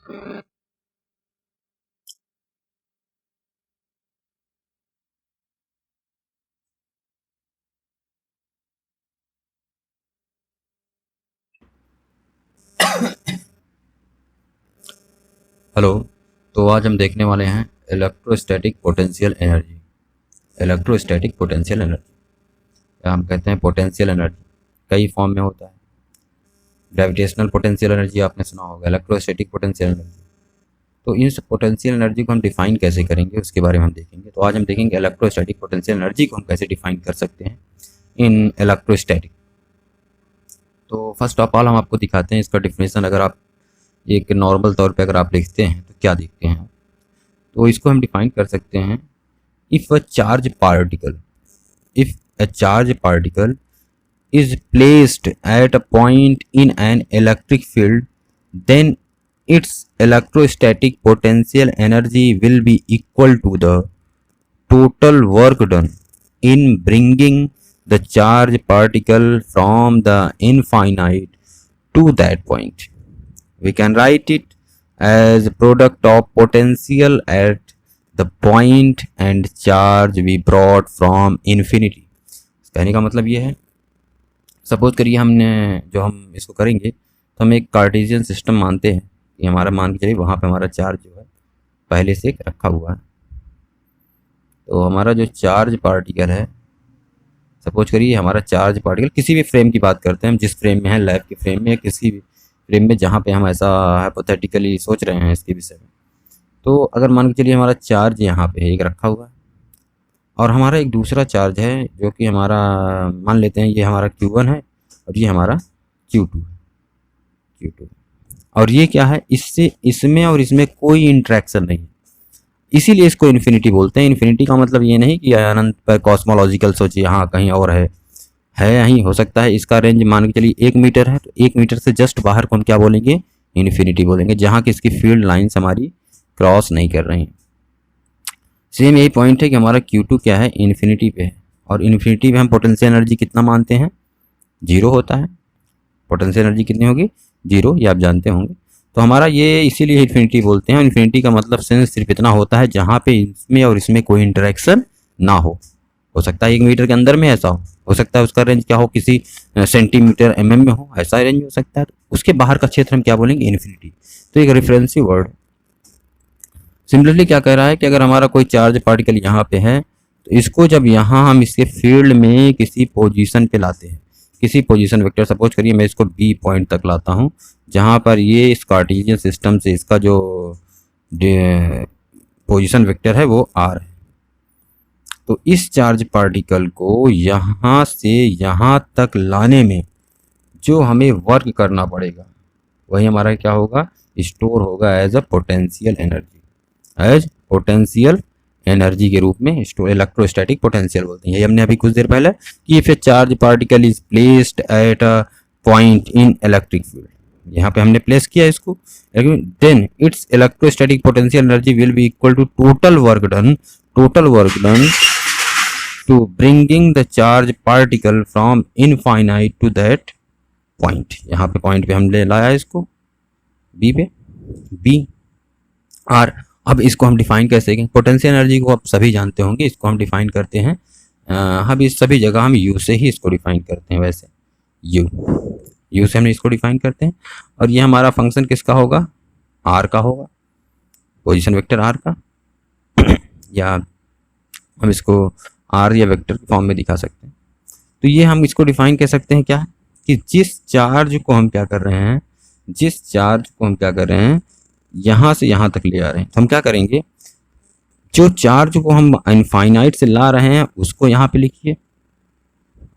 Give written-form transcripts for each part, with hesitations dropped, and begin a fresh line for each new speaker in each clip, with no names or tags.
Hello. तो आज हम देखने वाले हैं electrostatic potential energy. Electrostatic potential energy या हम कहते हैं पोटेंशियल एनर्जी, कई फॉर्म में होता है। ग्रेविटेशनल पोटेंशियल एनर्जी आपने सुना होगा, इलेक्ट्रोस्टैटिक पोटेंशियल एनर्जी। तो इस पोटेंशियल एनर्जी को हम डिफाइन कैसे करेंगे उसके बारे में हम देखेंगे। तो आज हम देखेंगे इलेक्ट्रोस्टैटिक पोटेंशियल एनर्जी को हम कैसे डिफाइन कर सकते हैं इन इलेक्ट्रोस्टैटिक। तो फर्स्ट ऑफ ऑल हम आपको दिखाते हैं इसका डिफिनेशन। अगर आप एक नॉर्मल तौर पे अगर आप लिखते हैं तो क्या देखते हैं, तो इसको हम डिफाइन कर सकते हैं। If a charge particle if a charge particle is placed at a point in an electric field, then its electrostatic potential energy will be equal to the total work done in bringing the charge particle from the infinite to that point. We can write it as product of potential at the point and charge we brought from infinity. कहने का मतलब ये है, suppose करिए हम इसको करेंगे तो हम एक कार्टेशियन सिस्टम मानते हैं कि हमारा, मान के चलिए वहाँ पे हमारा चार्ज जो है पहले से रखा हुआ है। तो हमारा जो चार्ज पार्टिकल है, सपोज करिए हमारा चार्ज पार्टिकल, किसी भी फ्रेम की बात करते हैं हम, जिस फ्रेम में है, लैब के फ्रेम में या किसी भी फ्रेम में जहाँ पे हम ऐसा हाइपोथेटिकली सोच रहे हैं इसके विषय में। तो अगर मान के चलिए हमारा चार्ज यहाँ पे एक रखा हुआ है और हमारा एक दूसरा चार्ज है जो कि हमारा, मान लेते हैं ये हमारा Q1 है और ये हमारा Q2 है। Q2 और ये क्या है, इससे इसमें और इसमें कोई इंट्रैक्शन नहीं है, इसीलिए इसको इन्फिनिटी बोलते हैं। इन्फिनिटी का मतलब ये नहीं कि अनंत पर कॉस्मोलॉजिकल सोचिए हाँ कहीं और है यहीं हो सकता है। इसका रेंज मान के चलिए 1 मीटर है, तो 1 मीटर से जस्ट बाहर को हम क्या बोलेंगे, इन्फिनिटी बोलेंगे, जहाँ की इसकी फील्ड लाइन्स हमारी क्रॉस नहीं कर रही हैं। सेम यही पॉइंट है कि हमारा Q2 क्या है, इन्फिनिटी पे है, और इन्फिनिटी पे हम पोटेंशियल एनर्जी कितना मानते हैं, 0 होता है। पोटेंशियल एनर्जी कितनी होगी, 0, ये आप जानते होंगे। तो हमारा ये इसीलिए इन्फिनिटी बोलते हैं। इन्फिनिटी का मतलब सेंस सिर्फ इतना होता है जहाँ पे इसमें और इसमें कोई इंटरेक्शन ना हो सकता है 1 मीटर के अंदर में ऐसा हो सकता है उसका रेंज क्या हो, किसी सेंटीमीटर mm में हो, ऐसा रेंज हो सकता है। तो उसके बाहर का क्षेत्र हम क्या बोलेंगे, इन्फिनिटी। तो एक रेफरेंसिव वर्ड। सिमिलरली क्या कह रहा है कि अगर हमारा कोई चार्ज पार्टिकल यहाँ पे है, तो इसको जब यहाँ हम इसके फील्ड में किसी पोजीशन पे लाते हैं, किसी पोजीशन वेक्टर, सपोज करिए मैं इसको B पॉइंट तक लाता हूँ, जहाँ पर ये इस कार्टेशियन सिस्टम से इसका जो पोजीशन वेक्टर है वो R है। तो इस चार्ज पार्टिकल को यहाँ से यहाँ तक लाने में जो हमें वर्क करना पड़ेगा वही हमारा क्या होगा, स्टोर होगा as a potential energy, as potential energy के रूप में स्टोर। इलेक्ट्रोस्टैटिक पोटेंशियल बोलते हैं। यही हमने अभी कुछ देर पहले कि if a charge particle is placed at a point in electric field, यहाँ पे हमने प्लेस किया इसको, then its electrostatic potential energy will be equal to total work done to bringing the charge particle from infinite to that point. यहाँ पे point पे हमने लाया इसको B पे, B R। अब इसको हम डिफाइन कैसे करेंगे, पोटेंशियल एनर्जी को आप सभी जानते होंगे, इसको हम डिफाइन करते हैं हम इस सभी जगह हम U से ही इसको डिफाइन करते हैं। वैसे U से हम इसको डिफाइन करते हैं, और ये हमारा फंक्शन किसका होगा, R का होगा, पोजीशन वेक्टर R का या हम इसको R या वेक्टर फॉर्म में दिखा सकते हैं। तो ये हम इसको डिफाइन कर सकते हैं क्या, कि जिस चार्ज को हम क्या कर रहे हैं यहाँ से यहाँ तक ले आ रहे हैं, तो हम क्या करेंगे, जो चार्ज को हम इनफाइनाइट से ला रहे हैं उसको यहाँ पे लिखिए,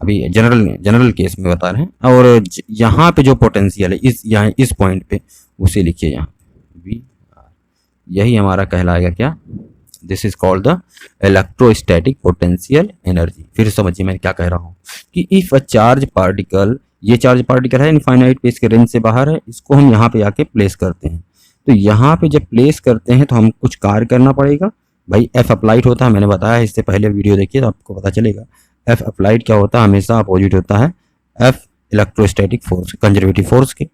अभी जनरल केस में बता रहे हैं, और यहाँ पे जो पोटेंशियल है इस पॉइंट पे उसे लिखिए यहाँ V R। यही हमारा कहलाएगा क्या, this is called the electrostatic potential energy. फिर समझिए मैं क्या कह रहा हूँ कि इफ अ चार्ज पार्टिकल, ये चार्ज पार्टिकल है इनफाइनाइट पे, इसके रेंज से बाहर है, इसको हम यहाँ पे आके प्लेस करते हैं। तो यहाँ पे जब प्लेस करते हैं तो हम कुछ कार्य करना पड़ेगा भाई। F अप्लाइड होता है, मैंने बताया है, इससे पहले वीडियो देखिए तो आपको पता चलेगा। F अप्लाइड क्या होता है, हमेशा अपोजिट होता है F electrostatic force, conservative force के।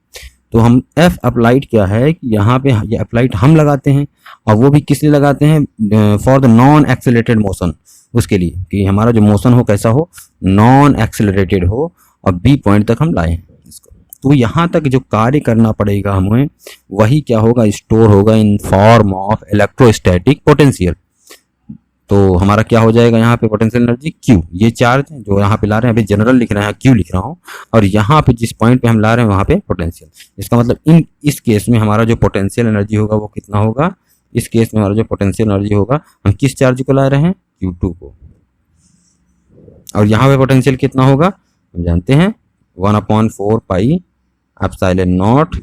तो हम एफ अप्लाइड क्या है कि यहाँ पे ये अप्लाइड हम लगाते हैं, और वो भी किस लिए लगाते हैं, for the non accelerated motion, उसके लिए कि हमारा जो मोशन हो कैसा हो, नॉन एक्सेलरेटेड हो, और बी पॉइंट तक हम लाए इसको। तो यहाँ तक जो कार्य करना पड़ेगा हमें, वही क्या होगा, स्टोर होगा in form of electrostatic potential. तो हमारा क्या हो जाएगा यहाँ पे पोटेंशियल एनर्जी Q, ये चार्ज जो यहाँ पे ला रहे हैं, अभी जनरल लिख रहे हैं, Q लिख रहा हूँ, और यहाँ पे जिस पॉइंट पे हम ला रहे हैं वहाँ पे पोटेंशियल। इसका मतलब इस केस में हमारा जो पोटेंशियल एनर्जी होगा वो कितना होगा, इस केस में हमारा जो पोटेंशियल एनर्जी होगा, हम किस चार्ज को ला रहे हैं, Q2 को, और यहाँ पे पोटेंशियल कितना होगा हम जानते हैं 1/4 पाई एप्सिलॉन नॉट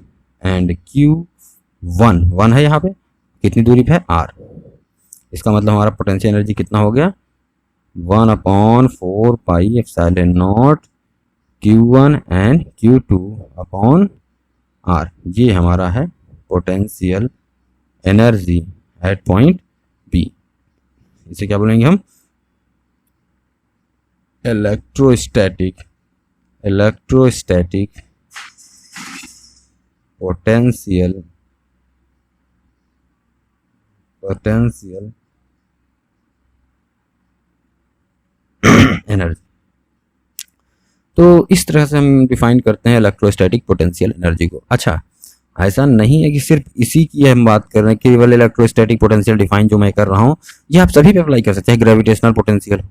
एंड Q1 1 है यहाँ पे, कितनी दूरी पे है R। इसका मतलब हमारा पोटेंशियल एनर्जी कितना हो गया 1/4 पाई epsilon not Q1 and Q2 upon R। ये हमारा है potential energy at point B। इसे क्या बोलेंगे हम, इलेक्ट्रोस्टैटिक पोटेंशियल एनर्जी। तो इस तरह से हम डिफाइन करते हैं इलेक्ट्रोस्टैटिक पोटेंशियल एनर्जी को। अच्छा, ऐसा नहीं है कि सिर्फ इसी की हम बात कर रहे हैं, केवल इलेक्ट्रोस्टैटिक पोटेंशियल डिफाइन जो मैं कर रहा हूँ ये आप सभी पे अप्लाई कर सकते हैं, ग्रेविटेशनल पोटेंशियल,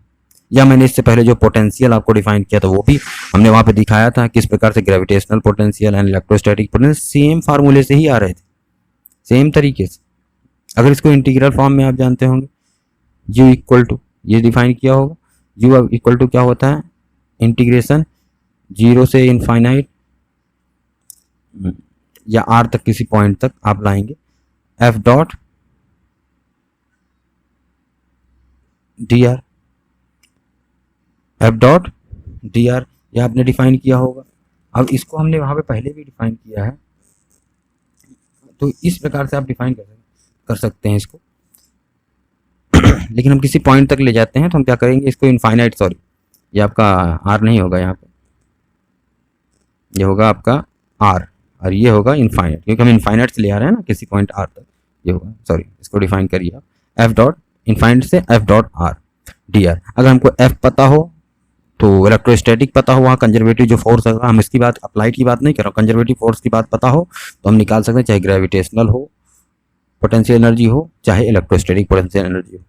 या मैंने इससे पहले जो पोटेंशियल आपको डिफाइन किया था वो भी हमने वहाँ पे दिखाया था किस प्रकार से gravitational potential and electrostatic potential same फार्मूले से ही आ रहे थे, सेम तरीके से। अगर इसको इंटीग्रल फॉर्म में आप जानते होंगे, u इक्वल टू, ये डिफाइन किया होगा, u इक्वल टू क्या होता है, इंटीग्रेशन 0 से इनफाइनाइट या r तक किसी पॉइंट तक आप लाएंगे f dot dr, f dot dr, ये आपने डिफाइन किया होगा। अब इसको हमने वहाँ पे पहले भी डिफाइन किया है, तो इस प्रकार से आप डिफाइन कर सकते हैं इसको। लेकिन हम किसी पॉइंट तक ले जाते हैं तो हम क्या करेंगे, इसको इनफाइनाइट, सॉरी ये आपका r नहीं होगा यहाँ पे, ये होगा आपका r, और ये होगा इनफाइनाइट, क्योंकि हम इनफाइनाइट से ले आ रहे हैं ना किसी पॉइंट r तक, ये होगा, सॉरी इसको डिफाइन करिए आप, f डॉट इनफाइनाइट से f डॉट r dr। अगर हमको f पता हो तो इलेक्ट्रोस्टैटिक पता हो, वहाँ कंजर्वेटिव जो फोर्स है, हम इसकी बात अप्लाइड की बात नहीं कर रहा हूँ, कंजर्वेटिव फोर्स की बात पता हो तो हम निकाल सकते हैं, चाहे ग्रेविटेशनल हो पोटेंशियल एनर्जी हो, चाहे इलेक्ट्रोस्टैटिक पोटेंशियल एनर्जी हो।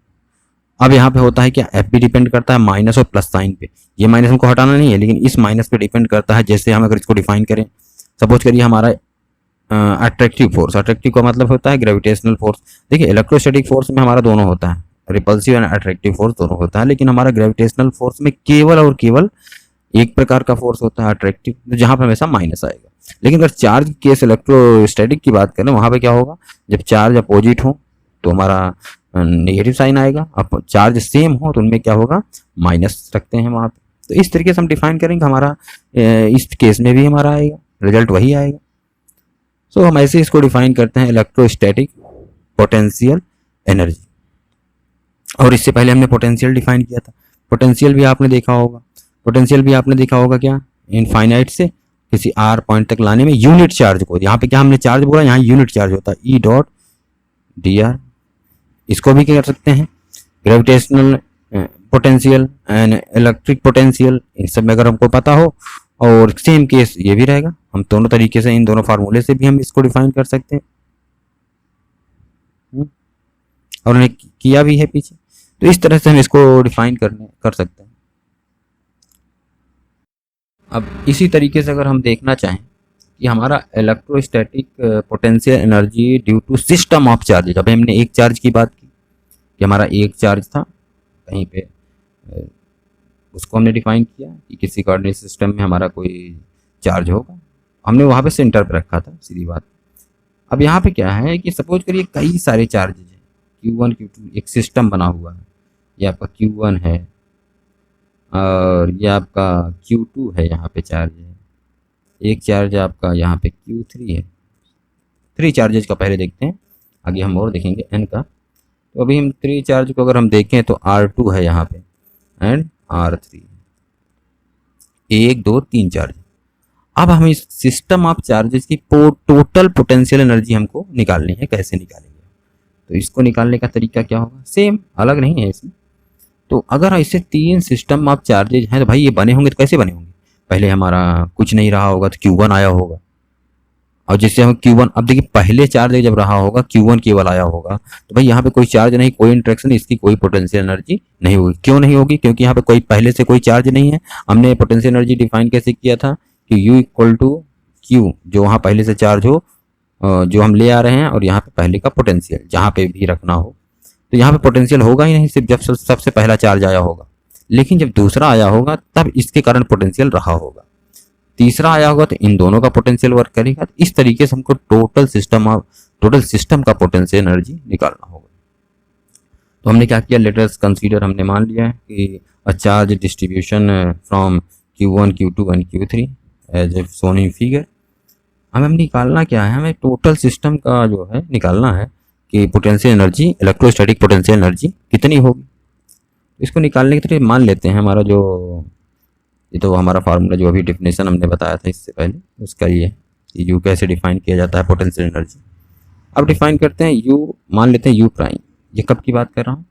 अब यहाँ पे होता है क्या, एफ भी डिपेंड करता है माइनस और प्लस साइन पे, ये माइनस हमको हटाना नहीं है, लेकिन इस माइनस पे डिपेंड करता है। जैसे हम अगर इसको डिफाइन करें, सपोज करिए हमारा अट्रैक्टिव फोर्स, अट्रैक्टिव का मतलब होता है ग्रेविटेशनल फोर्स। देखिए इलेक्ट्रोस्टैटिक फोर्स में हमारा दोनों होता है, रिपल्सिव एंड अट्रैक्टिव फोर्स दोनों होता है, लेकिन हमारा ग्रेविटेशनल फोर्स में केवल और केवल एक प्रकार का फोर्स होता है अट्रैक्टिव, जहाँ पर हमेशा माइनस आएगा। लेकिन अगर चार्ज केस इलेक्ट्रोस्टैटिक की बात करें, वहाँ पे क्या होगा, जब चार्ज अपोजिट हो तो हमारा नेगेटिव साइन आएगा, अब चार्ज सेम हो तो उनमें क्या होगा, माइनस रखते हैं वहाँ पे। तो इस तरीके से हम डिफाइन करेंगे, हमारा इस केस में भी हमारा आएगा, रिजल्ट वही आएगा। सो हम ऐसे इसको डिफाइन करते हैं इलेक्ट्रोस्टैटिक पोटेंशियल एनर्जी। और इससे पहले हमने पोटेंशियल डिफाइन किया था, पोटेंशियल भी आपने देखा होगा, क्या, इनफाइनाइट से किसी r पॉइंट तक लाने में यूनिट चार्ज को, यहाँ पे क्या हमने चार्ज बोला, यहाँ यूनिट चार्ज होता है E डॉट dr। इसको भी क्या कर सकते हैं, gravitational potential and electric potential, इन सब में अगर हमको पता हो, और सेम केस ये भी रहेगा, हम दोनों तरीके से इन दोनों फार्मूले से भी हम इसको डिफाइन कर सकते हैं, और उन्हें किया भी है पीछे। तो इस तरह से हम इसको डिफाइन कर सकते हैं। अब इसी तरीके से अगर हम देखना चाहें कि हमारा electrostatic potential energy due to system of charges, अभी हमने एक चार्ज की बात की कि हमारा एक चार्ज था कहीं पे, उसको हमने डिफाइन किया कि किसी कोऑर्डिनेट सिस्टम में हमारा कोई चार्ज होगा, हमने वहाँ पे सेंटर पे रखा था, सीधी बात। अब यहाँ पे क्या है कि सपोज करिए कई सारे चार्जेज हैं, Q1 Q2 एक सिस्टम बना हुआ है, ये आपका Q1 है और ये आपका Q2 है, यहाँ पे चार्ज है, एक चार्ज आपका यहाँ पे Q3 है। 3 चार्जेज का पहले देखते हैं, आगे हम और देखेंगे n का। तो अभी हम 3 चार्ज को अगर हम देखें तो R2 है यहाँ पे एंड R3, 1 2 3 चार्ज। अब हमें इस सिस्टम ऑफ चार्जेस की टोटल पोटेंशियल एनर्जी हमको निकालनी है। कैसे निकालेंगे? तो इसको निकालने का तरीका क्या होगा? सेम, अलग नहीं है इसमें। तो अगर ऐसे तीन सिस्टम ऑफ चार्जेज हैं तो भाई ये बने होंगे तो कैसे बने होंगे? पहले हमारा कुछ नहीं रहा होगा तो Q1 आया होगा, और जिससे हम Q1, अब देखिए पहले चार्ज जब रहा होगा Q1 केवल आया होगा, तो भाई यहाँ पे कोई चार्ज नहीं, कोई इंट्रैक्शन नहीं, इसकी कोई पोटेंशियल एनर्जी नहीं होगी। क्यों नहीं होगी? क्योंकि यहाँ पे कोई पहले से कोई चार्ज नहीं है। हमने पोटेंशियल एनर्जी डिफाइन कैसे किया था कि U इक्वल टू क्यू, जो वहाँ पहले से चार्ज हो, जो हम ले आ रहे हैं, और यहाँ पे पहले का पोटेंशियल जहाँ पे भी रखना हो। तो यहाँ पे पोटेंशियल होगा ही नहीं, सिर्फ जब सबसे पहला चार्ज आया होगा। लेकिन जब दूसरा आया होगा तब इसके कारण पोटेंशियल रहा होगा, तीसरा आया होगा तो इन दोनों का पोटेंशियल वर्क करेगा। तो इस तरीके से हमको टोटल सिस्टम का पोटेंशियल एनर्जी निकालना होगा। तो हमने क्या किया? लेटर्स कंसीडर, हमने मान लिया है कि a charge distribution from Q1 Q2 and Q3 as a shown in figure. हमें निकालना क्या है? हमें टोटल सिस्टम का जो है निकालना है कि potential energy, electrostatic potential energy कितनी होगी। इसको निकालने के लिए मान लेते हैं हमारा जो, ये तो हमारा फार्मूला जो अभी डिफिनेशन हमने बताया था इससे पहले, उसका ये कि यू कैसे डिफाइन किया जाता है पोटेंशियल एनर्जी। अब डिफाइन करते हैं यू, मान लेते हैं यू प्राइम। ये कब की बात कर रहा हूँ?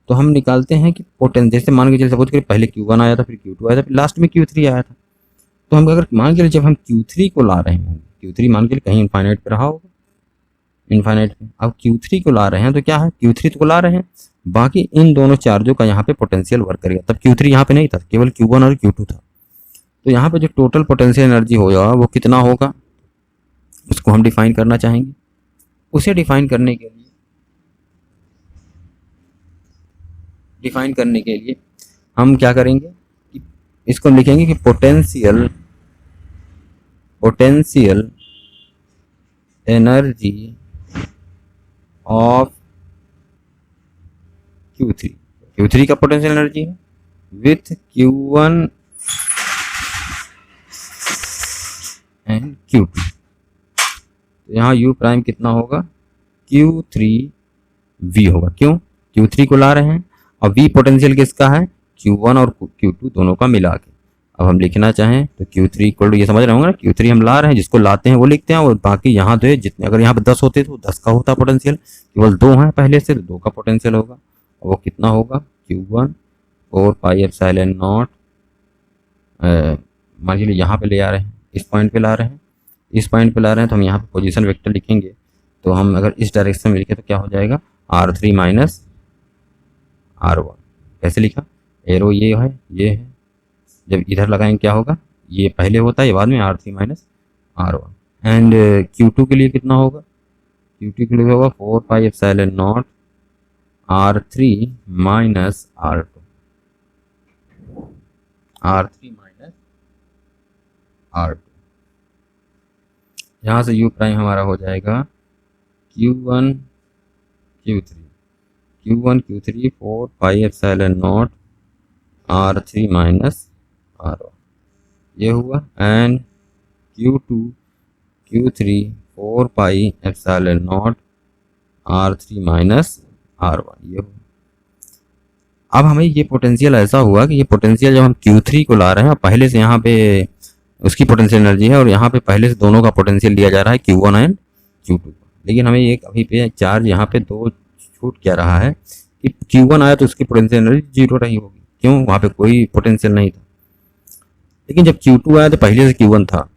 तो हम निकालते हैं कि जैसे मान के चलिए सपोज करिए पहले Q1 आया था, फिर Q2 आया था, फिर लास्ट में Q3 आया था। तो हम अगर मान के लिए जब हम Q3 को ला रहे हैं, Q3 मान के लिए कहीं इनफाइनाइट पे रहा होगा, इनफाइनाइट पे, अब Q3 को ला रहे हैं तो क्या है? Q3 को ला रहे हैं, बाकी इन दोनों चार्जों का यहाँ पे पोटेंशियल वर्क करेगा। तब Q3 यहाँ पे नहीं था, केवल Q1 और Q2 था। तो यहाँ पे जो टोटल पोटेंशियल एनर्जी होगा वो कितना होगा, उसको हम डिफाइन करना चाहेंगे। उसे डिफाइन करने के लिए हम क्या करेंगे कि इसको लिखेंगे कि पोटेंशियल एनर्जी ऑफ Q3 का पोटेंशियल एनर्जी है विथ Q1 एंड Q2। तो यहाँ U प्राइम कितना होगा? Q3V होगा। क्यों? Q3 को ला रहे हैं और V पोटेंशियल किसका है? Q1 और Q2 दोनों का मिला के। अब हम लिखना चाहें तो Q3 इक्वल टू, ये समझ रहे होंगे ना, Q3 हम ला रहे हैं, जिसको लाते हैं वो लिखते हैं, और बाकी यहाँ तो जितने, अगर यहाँ पे 10 होते तो 10 का होता पोटेंशियल, केवल 2 हैं पहले से, तो 2 का पोटेंशियल होगा। और वो कितना होगा? Q1 4 पाई एप्सिलॉन नॉट, मान लीजिए यहाँ पे ले आ रहे हैं, इस पॉइंट पे ला रहे हैं, तो हम यहाँ पे पोजीशन वेक्टर लिखेंगे। तो हम अगर इस डायरेक्शन में लिखे तो क्या हो जाएगा? R3 minus R1। कैसे लिखा? एरो ये है, जब इधर लगाएंगे क्या होगा? ये पहले होता है, ये बाद में, R3 minus R1। And Q2 के लिए कितना होगा? Q2 के लिए होगा 4 pi epsilon naught R3 minus R2, यहाँ से U प्राइम हमारा हो जाएगा Q1 Q3 4 pi epsilon naught R3 minus R1, ये हुआ। And Q3 4 pi epsilon naught R3 minus R1, ये हुआ। अब हमें ये पोटेंशियल ऐसा हुआ कि ये पोटेंशियल जब हम Q3 को ला रहे हैं, पहले से यहाँ पे उसकी पोटेंशियल एनर्जी है, और यहाँ पे पहले से दोनों का पोटेंशियल दिया जा रहा है Q1 एंड Q2। लेकिन हमें एक अभी पे चार्ज यहाँ पे 2 छूट क्या रहा है कि Q1 आया तो उसकी पोटेंशियल एनर्जी 0 रही होगी। क्यों? वहाँ पे कोई पोटेंशियल नहीं था। लेकिन जब Q2 आया तो पहले से Q1 था।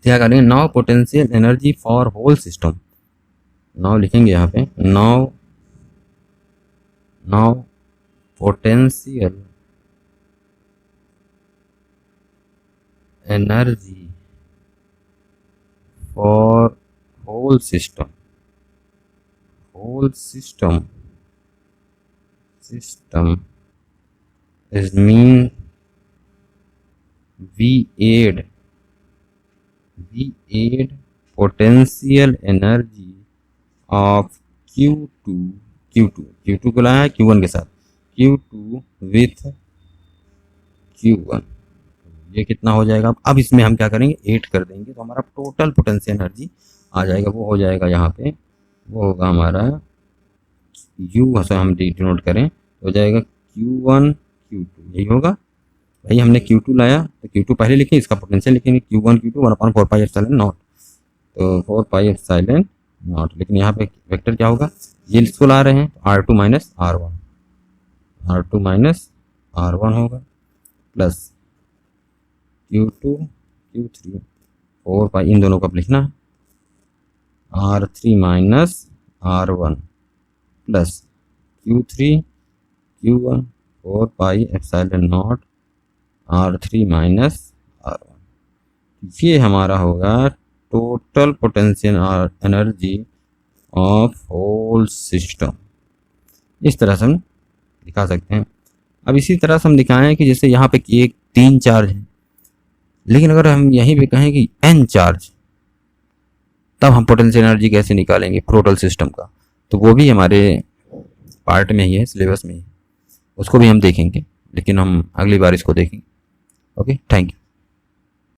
क्या करेंगे? Now potential energy for whole system, now लिखेंगे यहाँ पे, now potential energy for whole system is mean we add potential energy of Q2 को लाया है Q1 के साथ, Q2 with Q1, ये कितना हो जाएगा? अब इसमें हम क्या करेंगे? 8 कर देंगे तो हमारा टोटल पोटेंशियल एनर्जी आ जाएगा। वो हो जाएगा यहाँ पे, वो होगा हमारा U, हम डिनोट करें, हो जाएगा Q1 Q2, यही होगा। भाई हमने Q2 लाया तो Q2 पहले लिखें, इसका पोटेंशियल लिखेंगे Q1 Q2 1/4 pi epsilon not, तो 4 पाई एप्सिलॉन नॉट। लेकिन यहाँ पे वेक्टर क्या होगा, ये इसको ला रहे हैं R2 माइनस R1 होगा प्लस Q2 Q3 4 पाई, इन दोनों को अब लिखना R3 minus R1 plus Q3 Q1 4 pi epsilon naught R3 minus R1। ये हमारा होगा total potential energy of whole system. इस तरह से हम दिखा सकते हैं। अब इसी तरह से हम दिखाएं कि जैसे यहाँ पे एक 3 चार्ज है, लेकिन अगर हम यहीं पे कहें कि n चार्ज, तब हम पोटेंशियल एनर्जी कैसे निकालेंगे टोटल सिस्टम का, तो वो भी हमारे पार्ट में ही है, सिलेबस में ही, उसको भी हम देखेंगे, लेकिन हम अगली बार इसको देखेंगे। Okay, thank you.